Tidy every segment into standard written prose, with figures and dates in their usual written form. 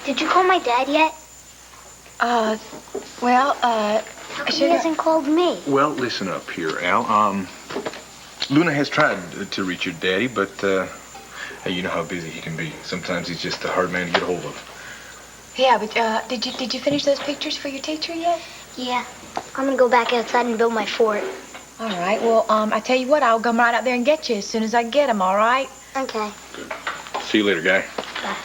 Did you call my dad yet? How come he hasn't called me? Well, listen up here, Al. Luna has tried to reach your daddy, but, hey, you know how busy he can be. Sometimes he's just a hard man to get a hold of. Yeah, but, did you finish those pictures for your teacher yet? Yeah. I'm gonna go back outside and build my fort. All right, well, I tell you what, I'll come right out there and get you as soon as I get them, all right? Okay. Good. See you later, guy. Bye.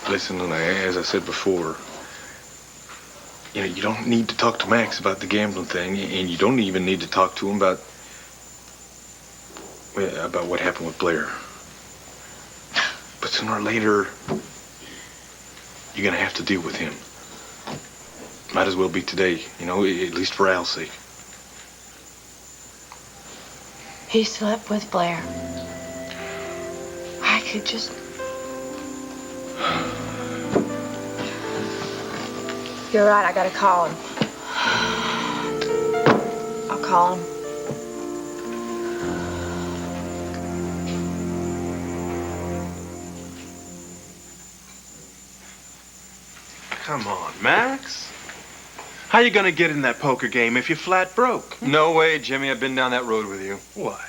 Listen, Luna, as I said before, you don't need to talk to Max about the gambling thing, and you don't even need to talk to him about what happened with Blair. But sooner or later, you're gonna have to deal with him. Might as well be today, at least for Al's sake. He slept with Blair. I could just... You're right, I gotta call him. I'll call him. Come on, Max. How you gonna get in that poker game if you're flat broke? No way, Jimmy. I've been down that road with you. What?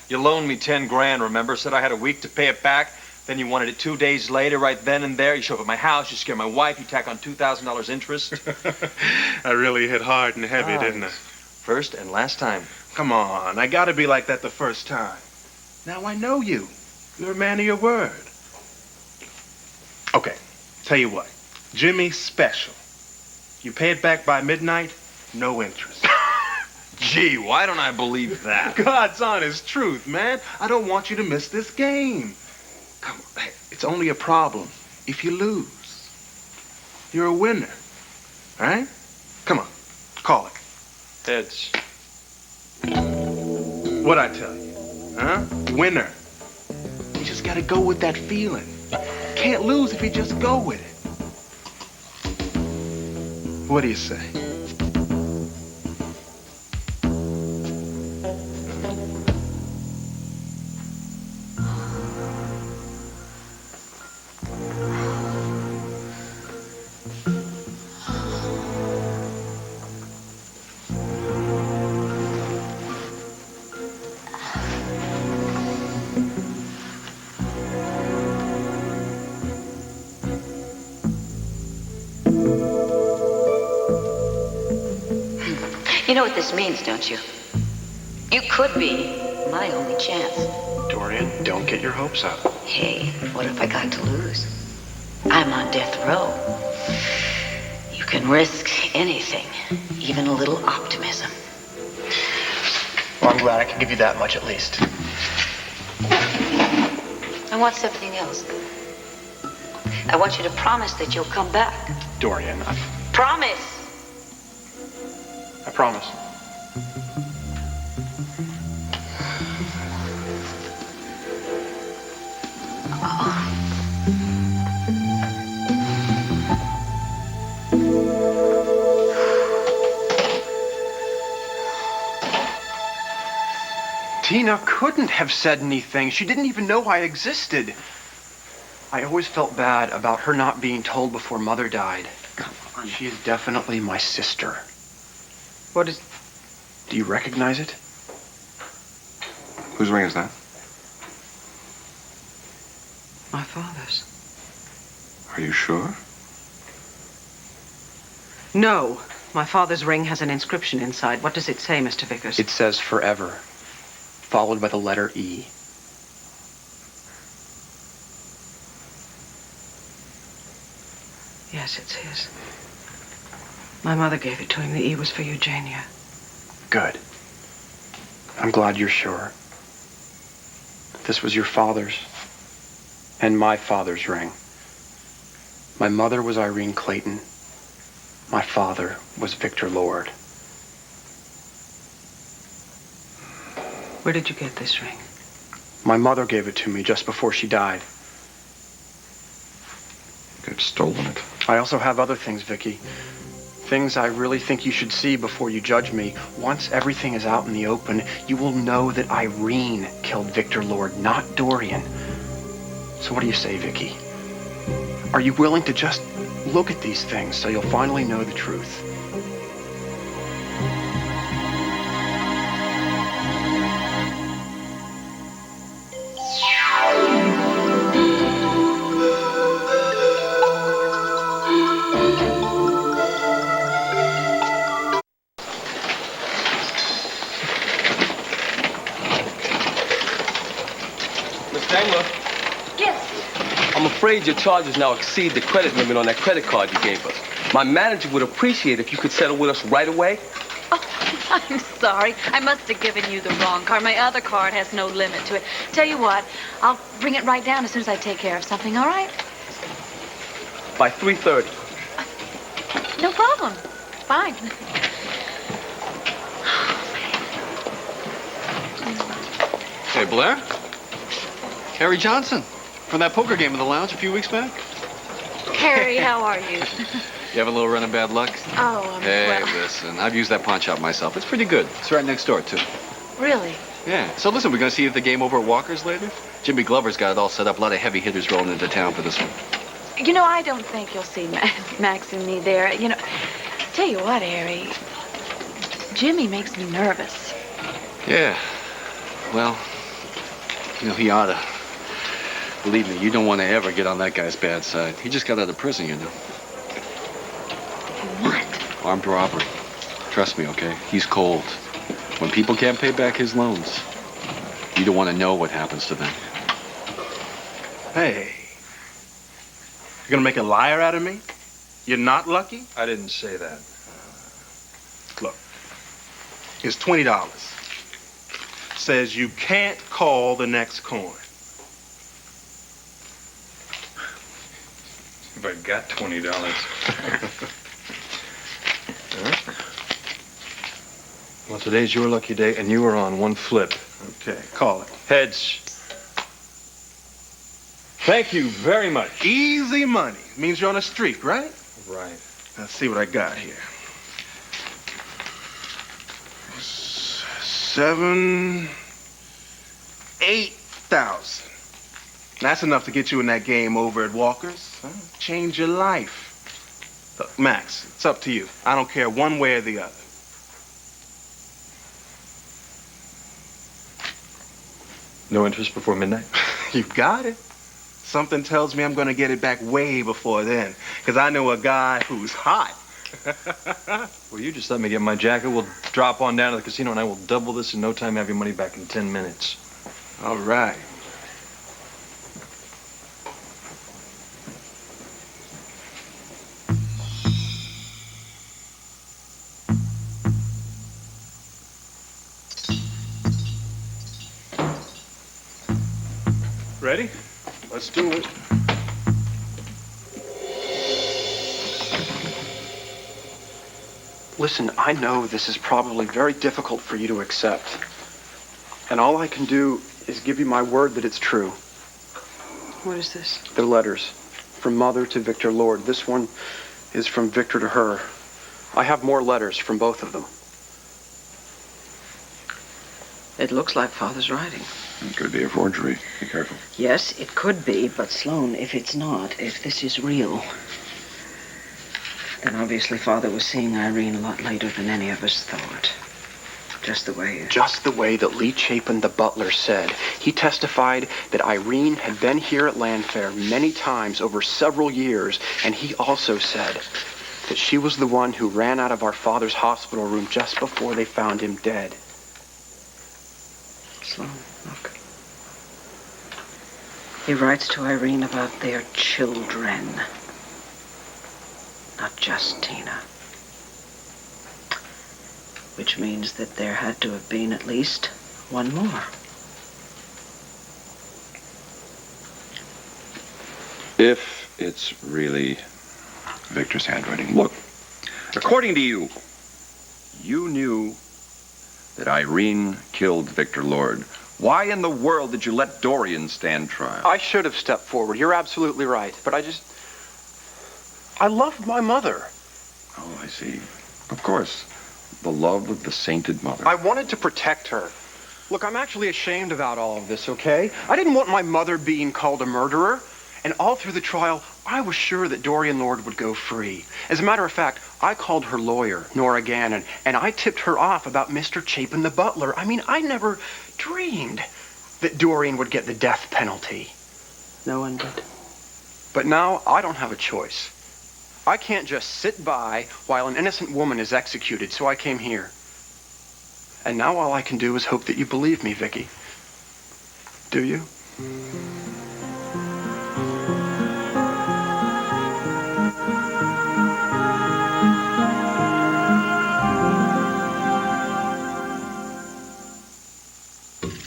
You loaned me 10 grand, remember? Said I had a week to pay it back. Then you wanted it 2 days later, right then and there. You show up at my house, you scare my wife, you tack on $2,000 interest. I really hit hard and heavy, didn't I? First and last time. Come on, I gotta be like that the first time. Now I know you. You're a man of your word. Okay, tell you what. Jimmy's special. You pay it back by midnight, no interest. Gee, why don't I believe that? God's honest truth, man. I don't want you to miss this game. Come on, hey, it's only a problem if you lose. You're a winner, all right? Come on, call it. Heads. What'd I tell you? Huh? Winner. You just gotta go with that feeling. Can't lose if you just go with it. What do you say? You know what this means, don't you? You could be my only chance. Dorian, don't get your hopes up. Hey, what if I got to lose? I'm on death row. You can risk anything, even a little optimism. Well, I'm glad I can give you that much at least. I want something else. I want you to promise that you'll come back. Dorian, Promise! I promise. Tina couldn't have said anything. She didn't even know I existed. I always felt bad about her not being told before Mother died. Come on. She is definitely my sister. What is... Do you recognize it? Whose ring is that? My father's. Are you sure? No. My father's ring has an inscription inside. What does it say, Mr. Vickers? It says forever, followed by the letter E. Yes, it's his. My mother gave it to him. The E was for Eugenia. Good. I'm glad you're sure. This was your father's and my father's ring. My mother was Irene Clayton. My father was Victor Lord. Where did you get this ring? My mother gave it to me just before she died. You've stolen it. I also have other things, Vicky. Things I really think you should see before you judge me. Once everything is out in the open, you will know that Irene killed Victor Lord, not Dorian. So what do you say, Vicky? Are you willing to just look at these things so you'll finally know the truth? Miss Dangler, Yes. I'm afraid your charges now exceed the credit limit on that credit card you gave us. My manager would appreciate if you could settle with us right away. Oh, I'm sorry. I must have given you the wrong card. My other card has no limit to it. Tell you what, I'll bring it right down as soon as I take care of something, all right? By 3:30. No problem. Fine. Hey, Blair. Harry Johnson from that poker game in the lounge a few weeks back. Harry, how are you? You have a little run of bad luck? Oh, Hey, well, listen, I've used that pawn shop myself. It's pretty good. It's right next door, too. really? Yeah. So listen, we're going to see the game over at Walker's later? Jimmy Glover's got it all set up. A lot of heavy hitters rolling into town for this one. You know, I don't think you'll see Max and me there. You know, tell you what, Harry, Jimmy makes me nervous. Yeah. Well, you know, he ought to. Believe me, you don't want to ever get on that guy's bad side. He just got out of prison, you know. What? Armed robbery. Trust me, okay? He's cold. When people can't pay back his loans, you don't want to know what happens to them. Hey. You're gonna make a liar out of me? You're not lucky? I didn't say that. Look, here's $20. Says you can't call the next coin. If I got $20. Well, today's your lucky day, and you were on one flip. Okay, call it. Heads. Thank you very much. Easy money. Means you're on a streak, right? Right. Let's see what I got here. 7, 8,000. That's enough to get you in that game over at Walker's. Huh? Change your life. Look, Max, it's up to you. I don't care one way or the other. No interest before midnight? You got it. Something tells me I'm gonna get it back way before then. Because I know a guy who's hot. Well, you just let me get my jacket. We'll drop on down to the casino, and I will double this in no time, have your money back in 10 minutes. All right. Ready? Let's do it. Listen, I know this is probably very difficult for you to accept. And all I can do is give you my word that it's true. What is this? They're letters from Mother to Victor Lord. This one is from Victor to her. I have more letters from both of them. It looks like Father's writing. It could be a forgery. Be careful. Yes, it could be, but Sloan, if it's not, if this is real, then obviously Father was seeing Irene a lot later than any of us thought. Just the way that Lee Chapin, the butler, said. He testified that Irene had been here at Landfair many times over several years, and he also said that she was the one who ran out of our father's hospital room just before they found him dead. Sloan, look. He writes to Irene about their children. Not just Tina. Which means that there had to have been at least one more. If it's really Victor's handwriting. Look, according to you, you knew that Irene killed Victor Lord. Why in the world did you let Dorian stand trial? I should have stepped forward. You're absolutely right. But I love my mother. Oh, I see. Of course. The love of the sainted mother. I wanted to protect her. Look, I'm actually ashamed about all of this, okay? I didn't want my mother being called a murderer. And all through the trial, I was sure that Dorian Lord would go free. As a matter of fact, I called her lawyer, Nora Gannon, and I tipped her off about Mr. Chapin the butler. I mean, I never dreamed that Dorian would get the death penalty. No one did. But now I don't have a choice. I can't just sit by while an innocent woman is executed, so I came here. And now all I can do is hope that you believe me, Vicky. Do you?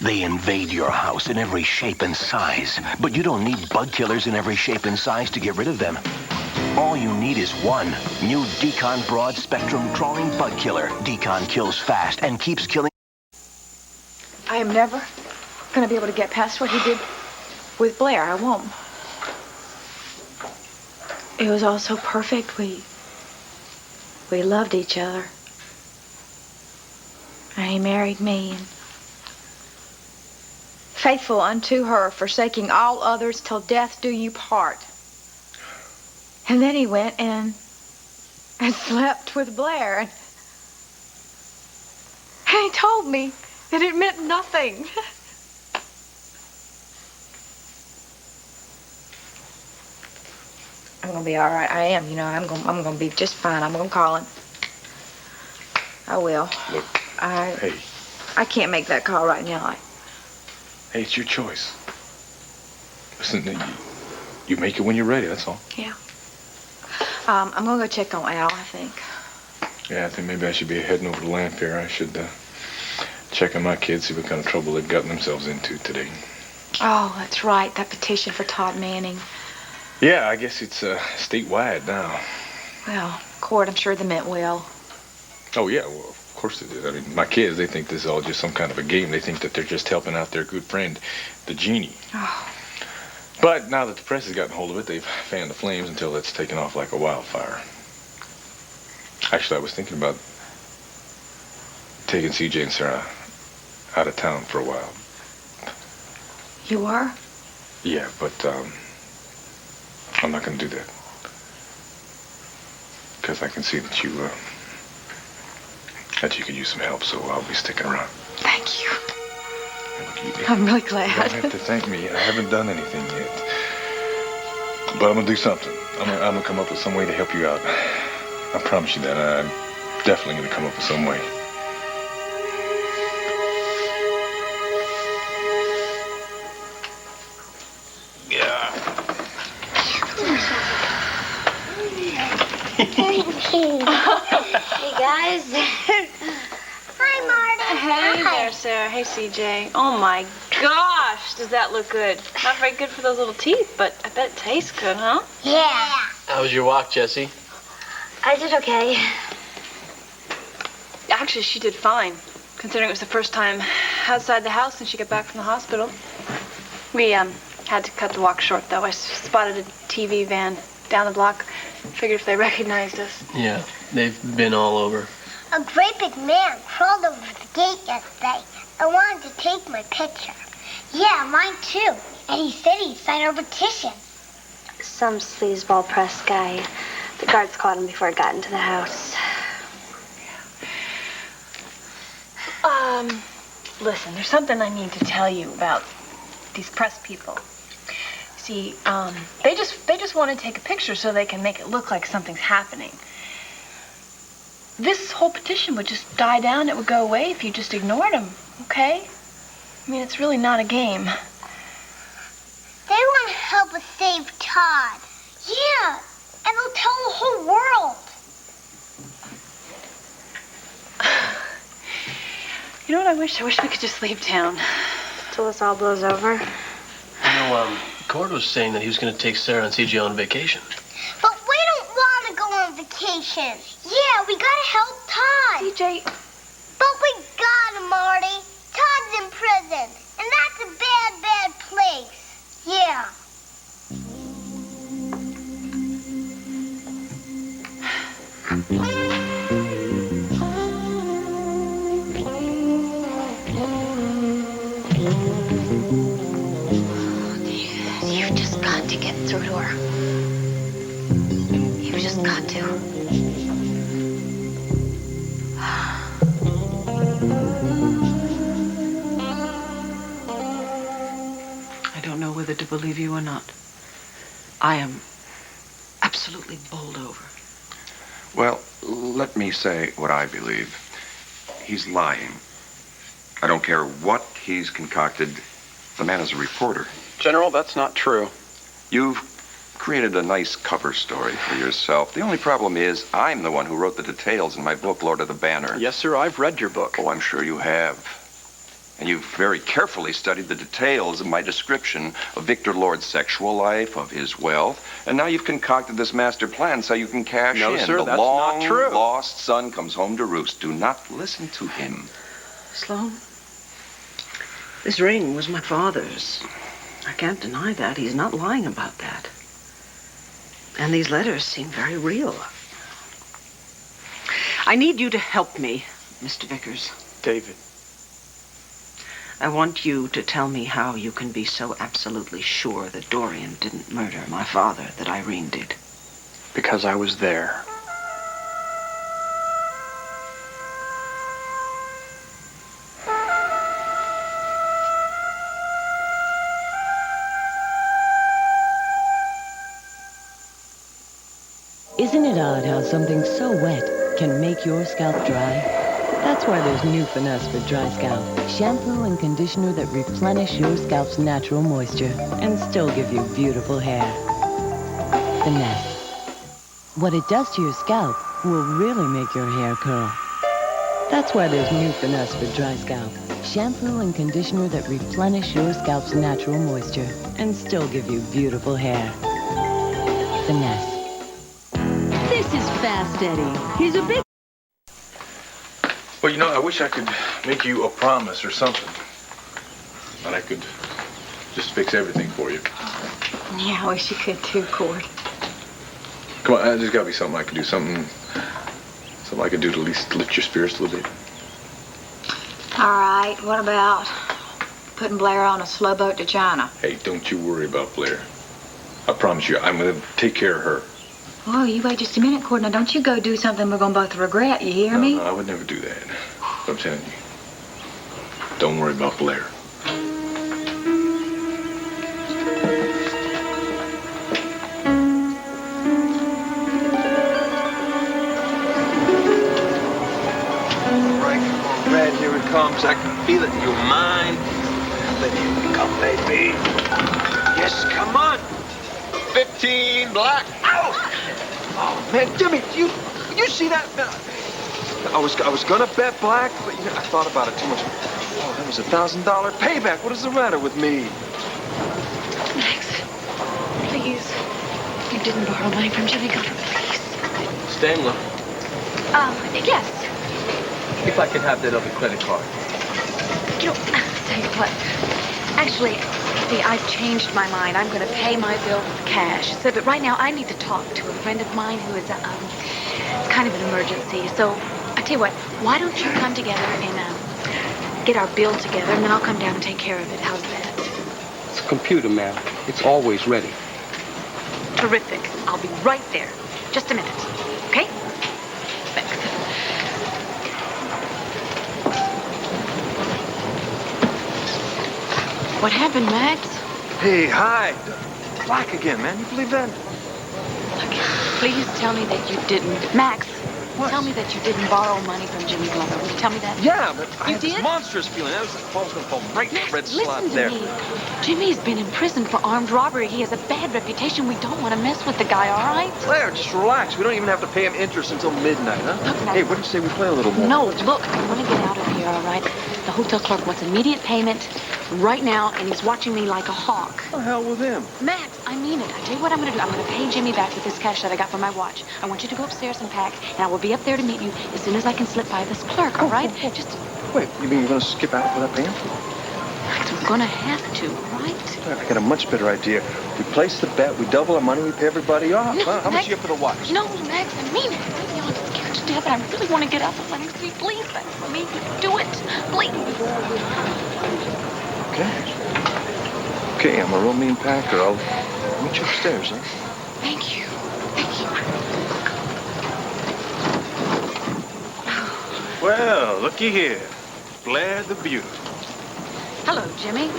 They invade your house in every shape and size, but you don't need bug killers in every shape and size to get rid of them. All you need is one new Decon Broad Spectrum Crawling Bug Killer. Decon kills fast and keeps killing. I am never going to be able to get past what he did with Blair. I won't. It was all so perfect. We loved each other. And he married me. And faithful unto her, forsaking all others till death do you part. And then he went and slept with Blair. And he told me that it meant nothing. I'm gonna be all right. I am, you know. I'm gonna be just fine. I'm gonna call him. I will. Look, hey. I can't make that call right now. Hey, it's your choice. Listen, you make it when you're ready, that's all. Yeah. I'm gonna go check on Al, I think. Yeah, I think maybe I should be heading over to Lamphere. I should check on my kids, see what kind of trouble they've gotten themselves into today. Oh, that's right. That petition for Todd Manning. Yeah, I guess it's statewide now. Well, court, I'm sure they meant well. Oh, yeah, well, of course they did. I mean, my kids, they think this is all just some kind of a game. They think that they're just helping out their good friend, the genie. Oh. But now that the press has gotten hold of it, they've fanned the flames until it's taken off like a wildfire. Actually, I was thinking about taking CJ and Sarah out of town for a while. You are? Yeah, but I'm not going to do that. Because I can see that you could use some help, so I'll be sticking around. Thank you. Look, I'm really glad. You don't have to thank me. I haven't done anything yet. But I'm going to do something. I'm going to come up with some way to help you out. I promise you that. I'm definitely going to come up with some way. Hey, guys. Hi, Marty. Hey there, Sarah. Hey, CJ. Oh, my gosh, does that look good? Not very good for those little teeth, but I bet it tastes good, huh? Yeah. How was your walk, Jessie? I did okay. Actually, she did fine, considering it was the first time outside the house since she got back from the hospital. We had to cut the walk short, though. I spotted a TV van down the block. Figured if they recognized us. Yeah, they've been all over. A great big man crawled over the gate yesterday. I wanted to take my picture. Yeah, mine too. And he said he'd sign our petition. Some sleazeball press guy. The guards caught him before it got into the house. Listen, there's something I need to tell you about these press people. See, they just want to take a picture so they can make it look like something's happening. This whole petition would just die down. It would go away if you just ignored them, okay? I mean, it's really not a game. They want to help us save Todd. Yeah, and they'll tell the whole world. You know what I wish? I wish we could just leave town. Till this all blows over. You know, Cord was saying that he was going to take Sarah and CJ on vacation. But we don't want to go on vacation. Yeah, we gotta help Todd. CJ. But we gotta, Marty. Todd's in prison, and that's a bad, bad place. Yeah. You've just got to get through to her. You've just got to. I don't know whether to believe you or not. I am absolutely bowled over. Well, let me say what I believe. He's lying. I don't care what he's concocted. The man is a reporter. General, that's not true. You've created a nice cover story for yourself. The only problem is I'm the one who wrote the details in my book, Lord of the Banner. Yes, sir, I've read your book. Oh, I'm sure you have. And you've very carefully studied the details of my description of Victor Lord's sexual life, of his wealth, and now you've concocted this master plan so you can cash No, in. sir, the that's not true. long-lost son comes home to roost. Do not listen to him. Sloan, this ring was my father's. I can't deny that. He's not lying about that. And these letters seem very real. I need you to help me, Mr. Vickers. David. I want you to tell me how you can be so absolutely sure that Dorian didn't murder my father, that Irene did. Because I was there. Isn't it odd how something so wet can make your scalp dry? That's why there's new Finesse for dry scalp. Shampoo and conditioner that replenish your scalp's natural moisture and still give you beautiful hair. Finesse. What it does to your scalp will really make your hair curl. That's why there's new Finesse for dry scalp. Shampoo and conditioner that replenish your scalp's natural moisture and still give you beautiful hair. Finesse. This is Fast Eddie. He's a big... Well, you know, I wish I could make you a promise or something. That I could just fix everything for you. Yeah, I wish you could too, Cord. Come on, there's got to be something I can do. Something I can do to at least lift your spirits a little bit. All right, what about putting Blair on a slow boat to China? Hey, don't you worry about Blair. I promise you, I'm going to take care of her. Oh, you wait just a minute, Cord. Now, don't you go do something we're going to both regret, you hear me? No, I would never do that. But I'm telling you, don't worry about Blair. Right, come on, Red, here it comes. I can feel it in your mind. Let it come, baby. Yes, come on. 15 black. Ow! Oh, man, Jimmy, you see that? I was gonna bet black, but you know, I thought about it too much. Oh, that was $1,000 payback. What is the matter with me? Max, please. You didn't borrow money from Jimmy Gunner, please. Stangler, Yes. if I could have that other credit card. You know, I'll tell you what. Actually, see, I've changed my mind. I'm going to pay my bill with cash. So, but right now, I need to talk to a friend of mine who is, it's kind of an emergency. So, I tell you what, why don't you come together and get our bill together, and then I'll come down and take care of it. How's that? It's a computer, ma'am. It's always ready. Terrific. I'll be right there. Just a minute. Okay? Thanks. What happened, Max? Hey, hi. Black again, man. You believe that? Please tell me that you didn't. Max, tell me that you didn't borrow money from Jimmy Glover. Will you tell me that? Yeah, but I You had this did? monstrous feeling. That was the ball's gonna fall right in the red slot Listen to there. me. Jimmy's been in prison for armed robbery. He has a bad reputation. We don't want to mess with the guy, all right? Claire, just relax. We don't even have to pay him interest until midnight, huh? Hey, what do you say we play a little more? No, look, I want to get out of here, all right? The hotel clerk wants immediate payment right now, and he's watching me like a hawk. What the hell with him? Max, I mean it. I tell you what I'm going to do. I'm going to pay Jimmy back with this cash that I got from my watch. I want you to go upstairs and pack, and I will be up there to meet you as soon as I can slip by this clerk, all right? Just, Wait, you mean you're gonna skip out without paying? Max, we're going to have to, all right? I got a much better idea. We place the bet, we double our money, we pay everybody off. No, huh? How much Max. you get for the watch? No, Max, I mean it. Bring me on. I really want to get out of Atlantic Street. Please, Max, let me do it. Please. Okay, I'm a real mean packer. I'll meet you upstairs, huh? Thank you. Thank you. Well, looky here. Blair the Beautiful. Hello, Jimmy.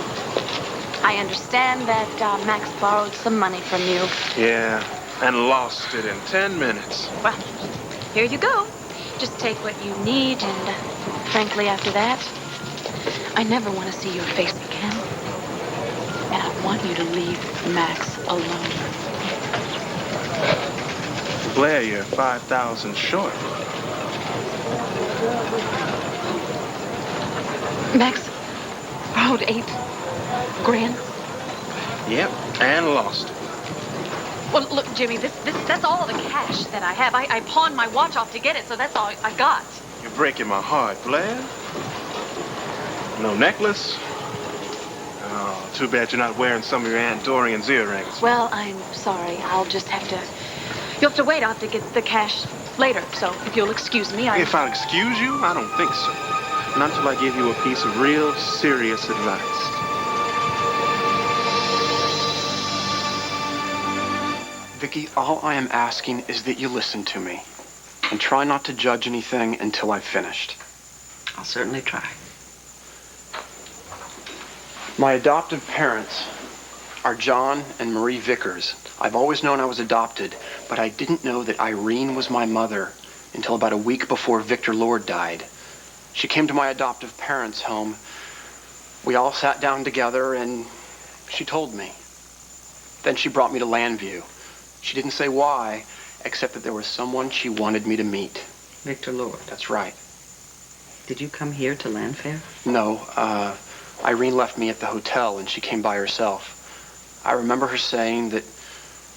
I understand that Max borrowed some money from you. Yeah, and lost it in 10 minutes. Well, here you go. Just take what you need, and frankly, after that, I never want to see your face again. And I want you to leave Max alone. Blair, you're 5,000 short. Max borrowed $8 grand. Yep, and lost it. Well, look, Jimmy, that's all the cash that I have. I pawned my watch off to get it, so that's all I got. You're breaking my heart, Blair. No necklace? Oh, too bad you're not wearing some of your Aunt Dorian's earrings. Well, I'm sorry. You'll have to wait. I'll have to get the cash later. So if you'll excuse me, If I'll excuse you? I don't think so. Not until I give you a piece of real serious advice. Vicky, all I am asking is that you listen to me and try not to judge anything until I've finished. I'll certainly try. My adoptive parents are John and Marie Vickers. I've always known I was adopted, but I didn't know that Irene was my mother until about a week before Victor Lord died. She came to my adoptive parents' home. We all sat down together and she told me. Then she brought me to Landview. She didn't say why, except that there was someone she wanted me to meet. Victor Lord. That's right. Did you come here to Landfair? No, Irene left me at the hotel and she came by herself. I remember her saying that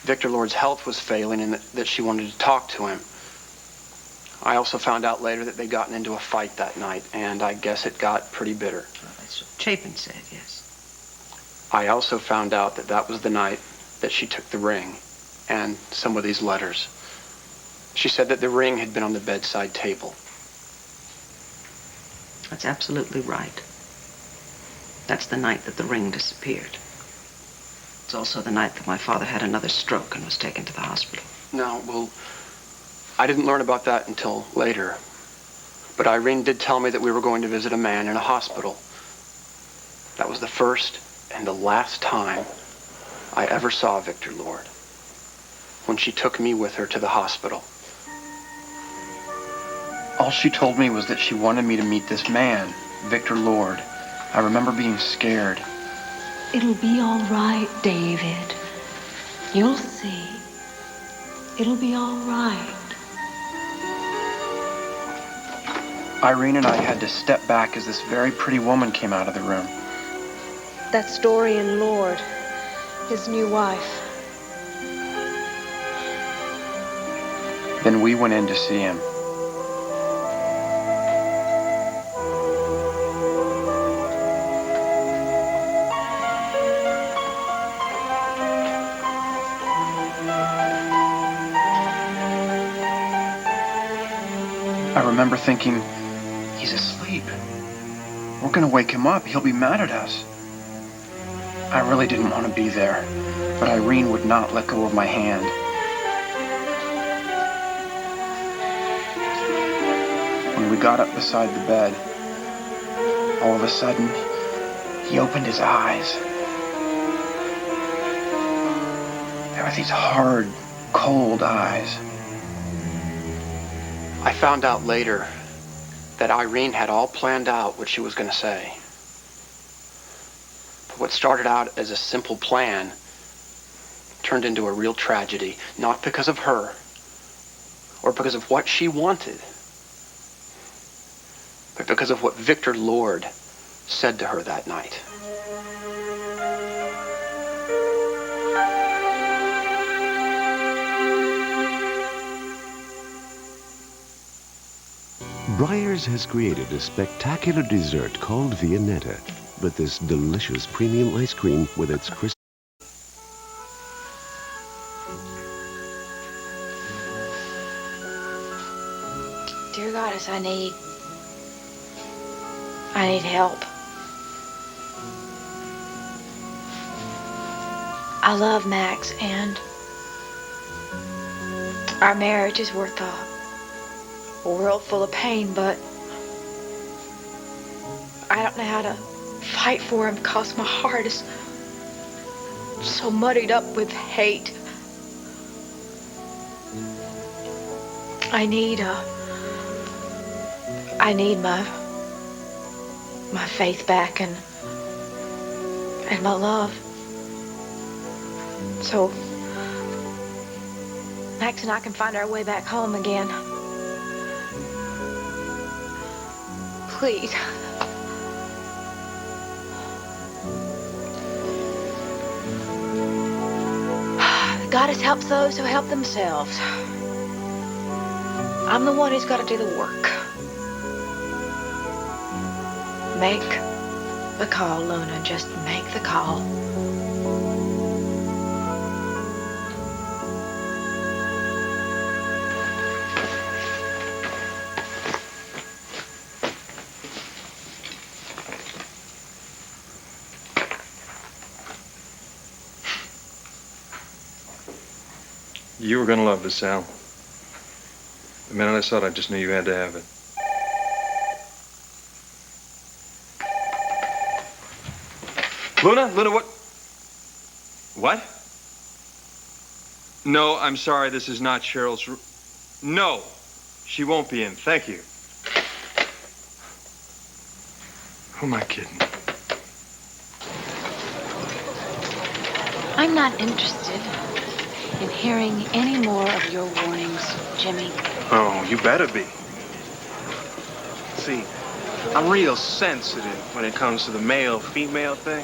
Victor Lord's health was failing and that she wanted to talk to him. I also found out later that they'd gotten into a fight that night, and I guess it got pretty bitter. Well, that's what Chapin said, yes. I also found out that that was the night that she took the ring and some of these letters. She said that the ring had been on the bedside table. That's absolutely right. That's the night that the ring disappeared. It's also the night that my father had another stroke and was taken to the hospital. No, well, I didn't learn about that until later. But Irene did tell me that we were going to visit a man in a hospital. That was the first and the last time I ever saw Victor Lord, when she took me with her to the hospital. All she told me was that she wanted me to meet this man, Victor Lord. I remember being scared. It'll be all right, David. You'll see. It'll be all right. Irene and I had to step back as this very pretty woman came out of the room. That's Dorian Lord, his new wife. Then we went in to see him. I remember thinking, he's asleep. We're gonna wake him up. He'll be mad at us. I really didn't want to be there, but Irene would not let go of my hand. When we got up beside the bed, all of a sudden, he opened his eyes. There were these hard, cold eyes. I found out later that Irene had all planned out what she was going to say. But what started out as a simple plan turned into a real tragedy, not because of her or because of what she wanted, but because of what Victor Lord said to her that night. Breyers has created a spectacular dessert called Viennetta, but this delicious premium ice cream with its crisp... Dear Goddess, I need help. I love Max, and our marriage is worth a world full of pain, but I don't know how to fight for him because my heart is so muddied up with hate. I need my faith back and my love. So Max and I can find our way back home again. Please. God has helped those who help themselves. I'm the one who's got to do the work. Make the call, Luna. Just make the call. You were gonna love this, Sal. The minute I saw it, I just knew you had to have it. Luna, what? What? No, I'm sorry, this is not Cheryl's room. No, she won't be in, thank you. Who am I kidding? I'm not interested in hearing any more of your warnings, Jimmy. Oh, you better be. See, I'm real sensitive when it comes to the male-female thing.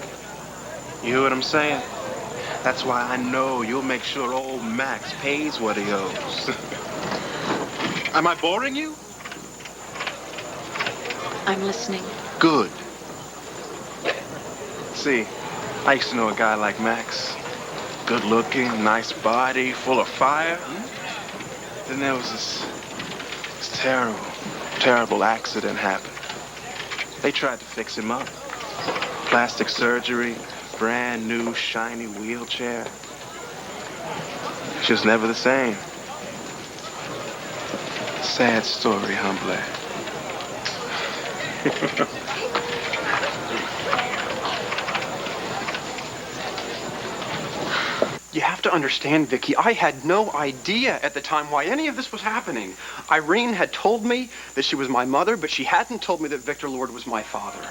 You hear what I'm saying? That's why I know you'll make sure old Max pays what he owes. Am I boring you? I'm listening. Good. See, I used to know a guy like Max. Good looking, nice body, full of fire. Then there was this terrible accident happened. They tried to fix him up. Plastic surgery, brand new shiny wheelchair. She was never the same. Sad story, huh, Blair? You have to understand, Vicky, I had no idea at the time why any of this was happening. Irene had told me that she was my mother, but she hadn't told me that Victor Lord was my father.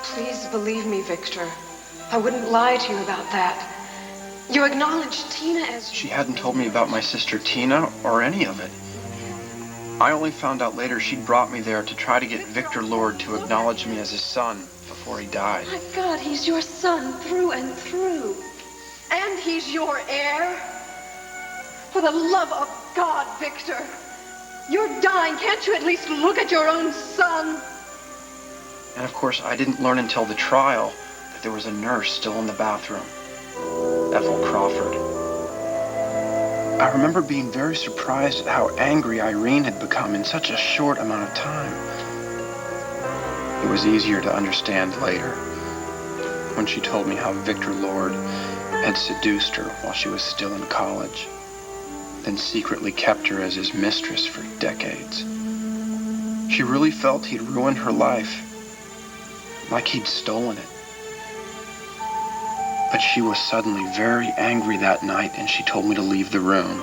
Please believe me, Victor. I wouldn't lie to you about that. You acknowledged Tina as... She hadn't told me about my sister Tina or any of it. I only found out later she'd brought me there to try to get Victor Lord to acknowledge me as his son before he died. My God, he's your son through and through. And he's your heir. For the love of God, Victor. You're dying. Can't you at least look at your own son? And of course, I didn't learn until the trial that there was a nurse still in the bathroom. Ethel Crawford. I remember being very surprised at how angry Irene had become in such a short amount of time. It was easier to understand later, when she told me how Victor Lord had seduced her while she was still in college, then secretly kept her as his mistress for decades. She really felt he'd ruined her life, like he'd stolen it. But she was suddenly very angry that night, and she told me to leave the room.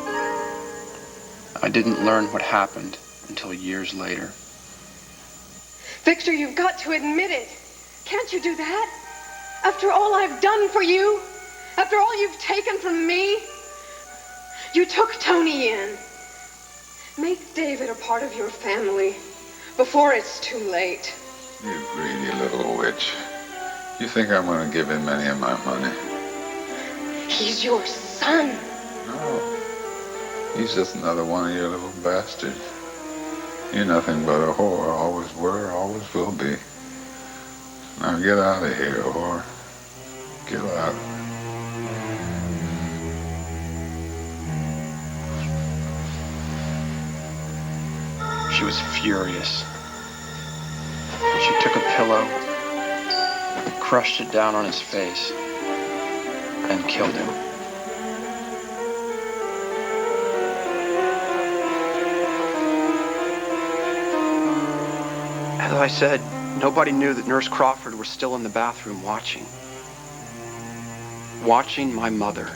I didn't learn what happened until years later. Victor, you've got to admit it. Can't you do that? After all I've done for you? After all you've taken from me? You took Tony in. Make David a part of your family before it's too late. You greedy little witch. You think I'm going to give him any of my money? He's your son. No. He's just another one of your little bastards. You're nothing but a whore. Always were, always will be. Now get out of here, whore. Get out. She was furious. She took a pillow, crushed it down on his face, and killed him. As I said, nobody knew that Nurse Crawford was still in the bathroom watching. Watching my mother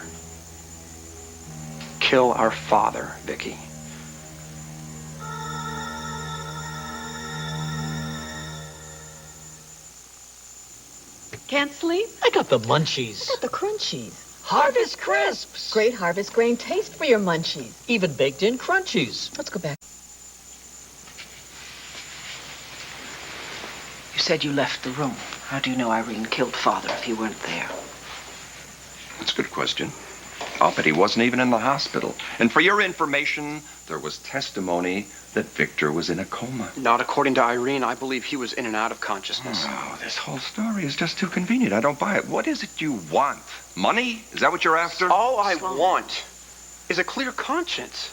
kill our father, Vicky. Can't sleep? I got the munchies. I got the crunchies. Harvest Crisps. Great Harvest grain taste for your munchies. Even baked in crunchies. Let's go back. You said you left the room. How do you know Irene killed Father if you weren't there? That's a good question. I'll bet he wasn't even in the hospital. And for your information, there was testimony that Victor was in a coma. Not according to Irene. I believe he was in and out of consciousness. Oh, this whole story is just too convenient. I don't buy it. What is it you want? Money? Is that what you're after? All I want is a clear conscience.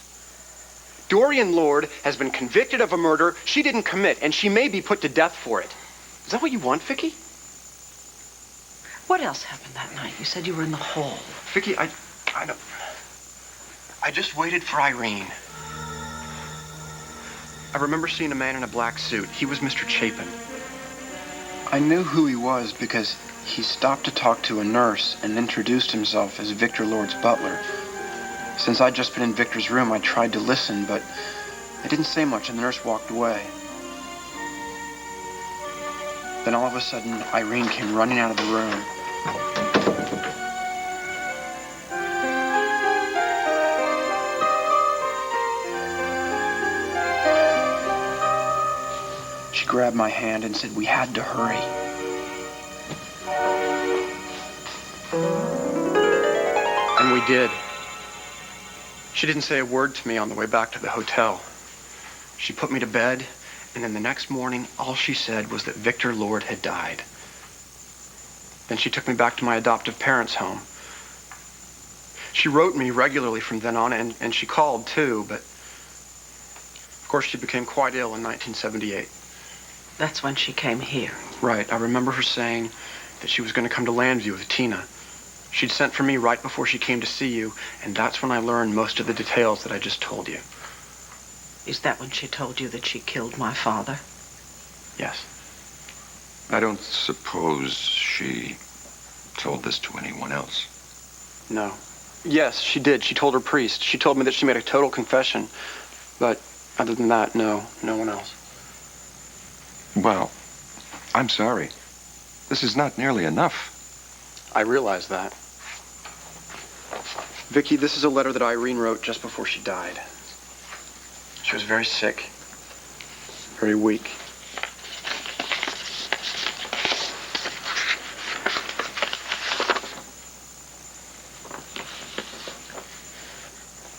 Dorian Lord has been convicted of a murder she didn't commit, and she may be put to death for it. Is that what you want, Vicky? What else happened that night? You said you were in the hall. Vicky, I just waited for Irene. I remember seeing a man in a black suit. He was Mr. Chapin. I knew who he was because he stopped to talk to a nurse and introduced himself as Victor Lord's butler. Since I'd just been in Victor's room, I tried to listen, but I didn't say much, and the nurse walked away. Then all of a sudden, Irene came running out of the room. She grabbed my hand and said we had to hurry. And we did. She didn't say a word to me on the way back to the hotel. She put me to bed, and then the next morning, all she said was that Victor Lord had died. Then she took me back to my adoptive parents' home. She wrote me regularly from then on, and she called too, but of course she became quite ill in 1978. That's when she came here. Right. I remember her saying that she was going to come to Landview with Tina. She'd sent for me right before she came to see you, and that's when I learned most of the details that I just told you. Is that when she told you that she killed my father? Yes. I don't suppose she told this to anyone else. No. Yes, she did. She told her priest. She told me that she made a total confession. But other than that, no one else. Well, I'm sorry. This is not nearly enough. I realize that. Vicky, this is a letter that Irene wrote just before she died. She was very sick, very weak.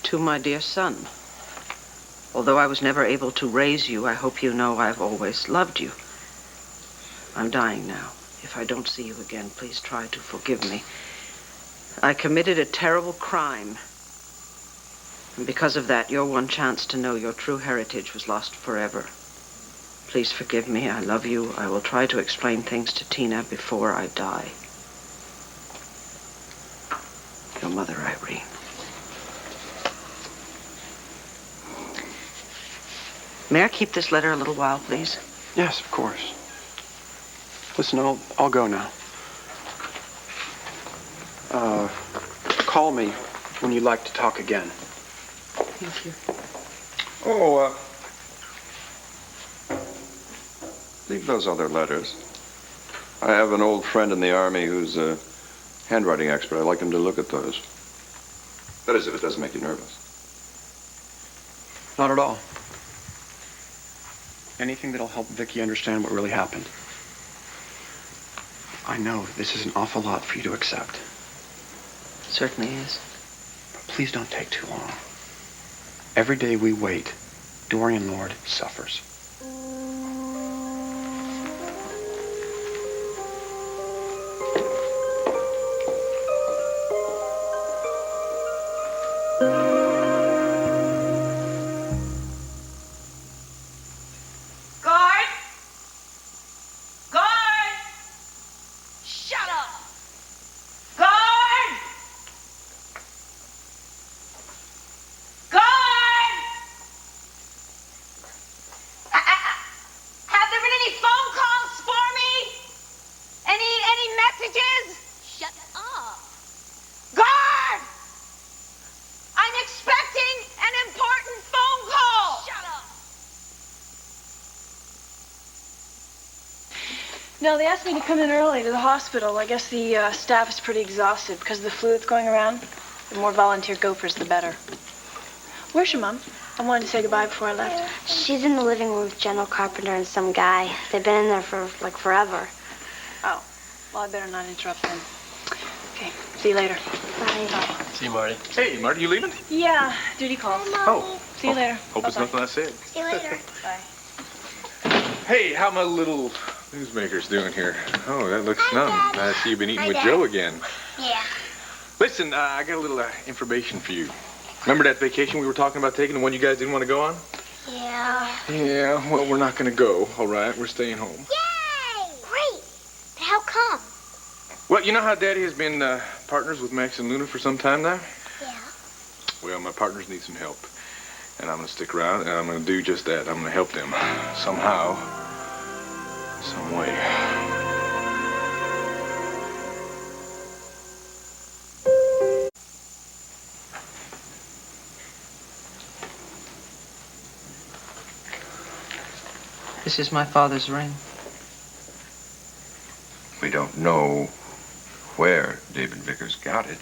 To my dear son, although I was never able to raise you, I hope you know I've always loved you. I'm dying now. If I don't see you again, please try to forgive me. I committed a terrible crime. And because of that, your one chance to know your true heritage was lost forever. Please forgive me. I love you. I will try to explain things to Tina before I die. Your mother, Irene. May I keep this letter a little while, please? Yes, of course. Listen, I'll go now. Call me when you'd like to talk again. Thank you. Oh, leave those other letters. I have an old friend in the Army who's a handwriting expert. I'd like him to look at those. That is, if it doesn't make you nervous. Not at all. Anything that'll help Vicky understand what really happened. I know this is an awful lot for you to accept. Certainly is. But please don't take too long. Every day we wait, Dorian Lord suffers. No, they asked me to come in early to the hospital. I guess the staff is pretty exhausted because of the flu that's going around. The more volunteer gophers, the better. Where's your mom? I wanted to say goodbye before I left. She's in the living room with General Carpenter and some guy. They've been in there for, like, forever. Oh, well, I better not interrupt them. Okay, see you later. Bye. See you, Marty. Hey, Marty, you leaving? Yeah, duty calls. Oh. See you later. Hope it's Bye-bye. nothing I said. See you later. Bye. Hey, how my little newsmakers doing here? Oh, that looks numb. I see you've been eating Hi, with Dad. Joe again. Yeah. Listen, I got a little information for you. Remember that vacation we were talking about taking, the one you guys didn't want to go on? Yeah. Yeah, well, we're not going to go, all right? We're staying home. Yay! Great. But how come? Well, you know how Daddy has been partners with Max and Luna for some time now? Yeah. Well, my partners need some help. And I'm going to stick around, and I'm going to do just that. I'm going to help them somehow, some way. This is my father's ring. We don't know where David Vickers got it.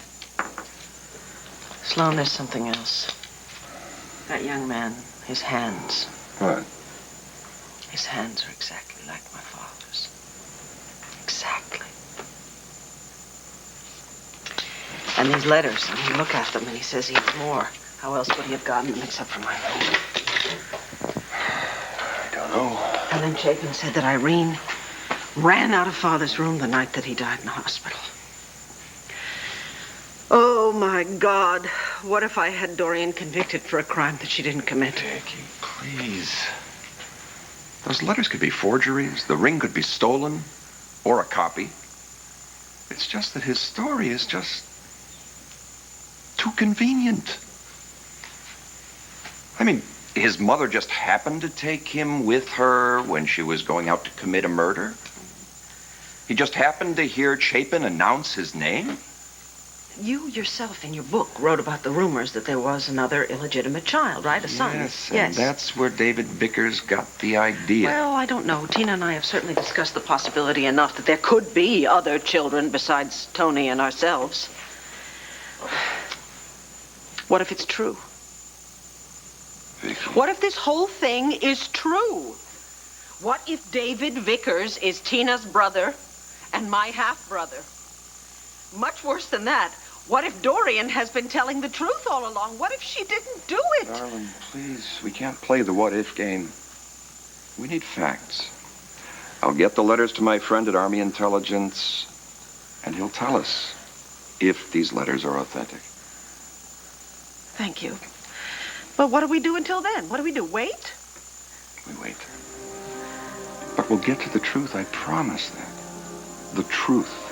Sloan, there's something else. That young man, his hands. What? His hands are exactly like my father's. Exactly. And these letters, I mean, look at them, and he says he has more. How else would he have gotten them except for my ring? I don't know. And then Chapin said that Irene ran out of Father's room the night that he died in the hospital. Oh, my God. What if I had Dorian convicted for a crime that she didn't commit? Becky, please. Those letters could be forgeries. The ring could be stolen. Or a copy. It's just that his story is just too convenient. I mean, his mother just happened to take him with her when she was going out to commit a murder. He just happened to hear Chapin announce his name. You yourself in your book wrote about the rumors that there was another illegitimate child, right? A son. Yes, and that's where David Vickers got the idea. Well, I don't know. Tina and I have certainly discussed the possibility enough that there could be other children besides Tony and ourselves. What if it's true? Vicky. What if this whole thing is true? What if David Vickers is Tina's brother and my half-brother? Much worse than that, what if Dorian has been telling the truth all along? What if she didn't do it? Darling, please, we can't play the what-if game. We need facts. I'll get the letters to my friend at Army Intelligence, and he'll tell us if these letters are authentic. Thank you. But what do we do until then? What do we do? Wait? We wait. But we'll get to the truth, I promise that. The truth.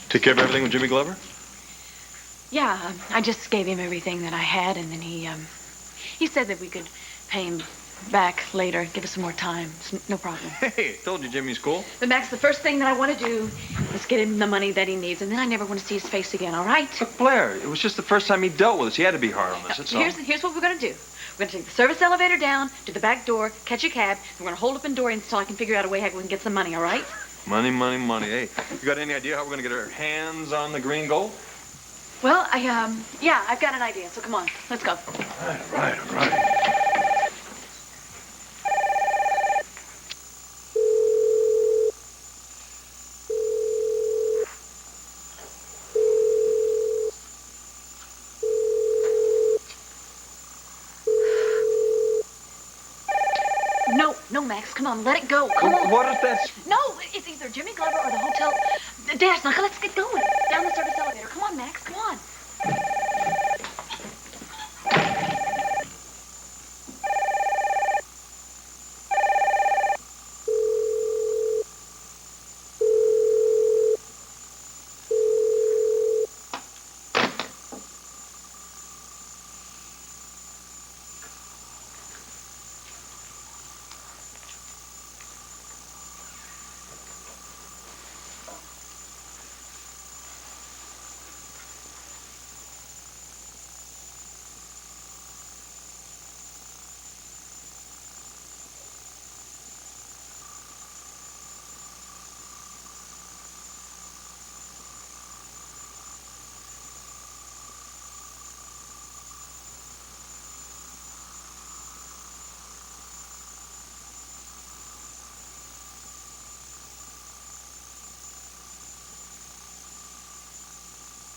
Take care of everything with Jimmy Glover? Yeah, I just gave him everything that I had, and then he said that we could pay him back later, give us some more time. No problem. Hey, told you Jimmy's cool. But Max, the first thing that I want to do is get him the money that he needs, and then I never want to see his face again, all right? Look, Blair, it was just the first time he dealt with us. He had to be hard on us, that's all. Here's what we're going to do. We're going to take the service elevator down to the back door, catch a cab, and we're going to hold up in Dorian's until I can figure out a way how we can get some money, all right? Money, money, money. Hey, you got any idea how we're going to get our hands on the green gold? Well, yeah, I've got an idea, so come on, let's go. All right. No, Max, come on, let it go. Come on. What if that's... No, it's either Jimmy Glover or the hotel. Dash, now let's get going. Down the service elevator. Come on, Max, come on.